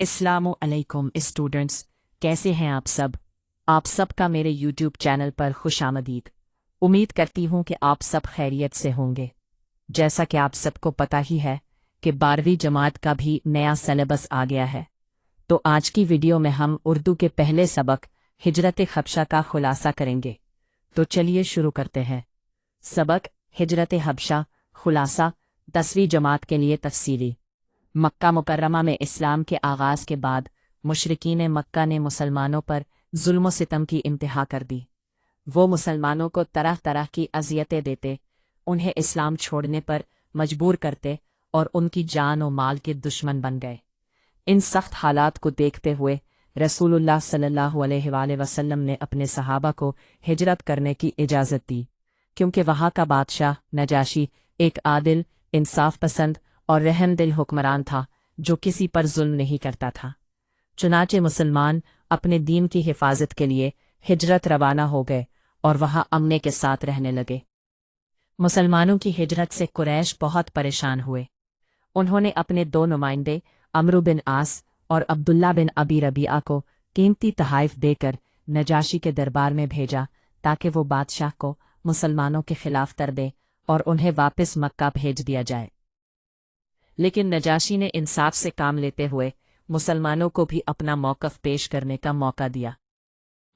अस्सलामुअलैकुम स्टूडेंट्स, कैसे हैं आप सब? आप सबका मेरे यूट्यूब चैनल पर खुशामदीद। उम्मीद करती हूँ कि आप सब खैरियत से होंगे। जैसा कि आप सबको पता ही है कि 12वीं जमात का भी नया सिलेबस आ गया है, तो आज की वीडियो में हम उर्दू के पहले सबक हिजरत हबशा का खुलासा करेंगे। तो चलिए शुरू करते हैं। सबक हिजरत हबशा खुलासा 10वीं जमात के लिए तफसीली। मक्का मुकर्रमा में इस्लाम के आगाज़ के बाद मुशरिकीन मक्का ने मुसलमानों पर जुल्म सितम की इंतहा कर दी। वो मुसलमानों को तरह तरह की अजियतें देते, उन्हें इस्लाम छोड़ने पर मजबूर करते और उनकी जान और माल के दुश्मन बन गए। इन सख्त हालात को देखते हुए रसूलुल्लाह सल्लल्लाहु अलैहि वसल्लम ने अपने सहाबा को हिजरत करने की इजाज़त दी, क्योंकि वहाँ का बादशाह नजाशी एक आदिल, इंसाफ पसंद और रहमदिल हुक्मरान था जो किसी पर जुल्म नहीं करता था। चुनाचे मुसलमान अपने दीन की हिफाजत के लिए हिजरत रवाना हो गए और वहाँ अमने के साथ रहने लगे। मुसलमानों की हिजरत से कुरैश बहुत परेशान हुए। उन्होंने अपने दो नुमाइंदे अमरू बिन आस और अब्दुल्ला बिन अबी रबीआ को कीमती तहाइफ देकर नजाशी के दरबार में भेजा ताकि वो बादशाह को मुसलमानों के खिलाफ तर दे और उन्हें वापस मक्का भेज दिया जाए। लेकिन नजाशी ने इंसाफ से काम लेते हुए मुसलमानों को भी अपना मौक़िफ़ पेश करने का मौका दिया।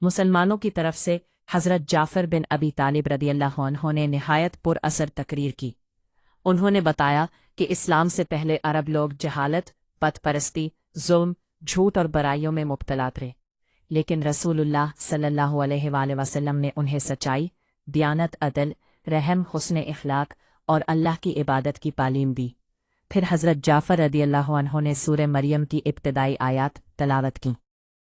मुसलमानों की तरफ से हज़रत जाफ़र बिन अबी तालिब रदियल्लाहु अन्हु ने निहायत पुरअसर तकरीर की। उन्होंने बताया कि इस्लाम से पहले अरब लोग जहालत, पतपरस्ती, जुल्म, झूठ और बुराइयों में मुब्तला थे, लेकिन रसूलुल्लाह सल्लल्लाहु अलैहि वसल्लम ने उन्हें सच्चाई, दियानत, अदल, रहम, हुस्न इखलाक और अल्लाह की इबादत की तालीम दी। फिर हज़रत जाफ़र रदियल्लाहु अन्हु ने सूरह मरियम की इब्तिदाई आयात तलावत की,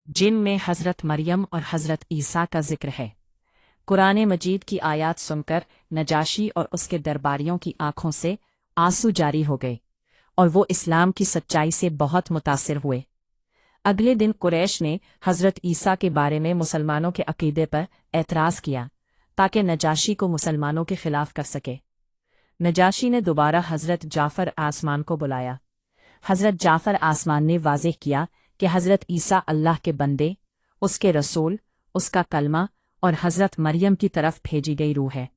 जिनमें हज़रत मरियम और हज़रत ईसा का जिक्र है। कुरान मजीद की आयात सुनकर नजाशी और उसके दरबारियों की आंखों से आंसू जारी हो गए और वो इस्लाम की सच्चाई से बहुत मुतासिर हुए। अगले दिन कुरैश ने हज़रत ईसा के बारे में मुसलमानों के अकीदे पर एतराज़ किया ताकि नजाशी को मुसलमानों के खिलाफ कर सके। नजाशी ने दोबारा हज़रत जाफ़र आसमान को बुलाया। हज़रत जाफ़र आसमान ने वाज़ेह किया कि हज़रत ईसा अल्लाह के बंदे, उसके रसूल, उसका कलमा और हज़रत मरियम की तरफ भेजी गई रूह है।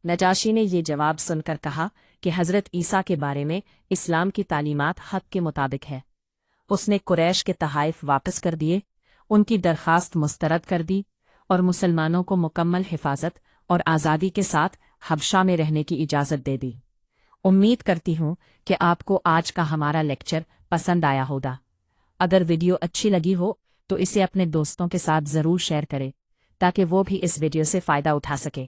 नजाशी ने ये जवाब सुनकर कहा कि हज़रत ईसा के बारे में इस्लाम की तालीमात हक़ के मुताबिक है। उसने कुरैश के तहाइफ वापस कर दिए, उनकी दरख्वास्त मुस्तरद कर दी और मुसलमानों को मुकम्मल हिफाजत और आज़ादी के साथ हबशा में रहने की इजाज़त दे दी। उम्मीद करती हूँ कि आपको आज का हमारा लेक्चर पसंद आया होगा। अगर वीडियो अच्छी लगी हो तो इसे अपने दोस्तों के साथ ज़रूर शेयर करें ताकि वो भी इस वीडियो से फ़ायदा उठा सके।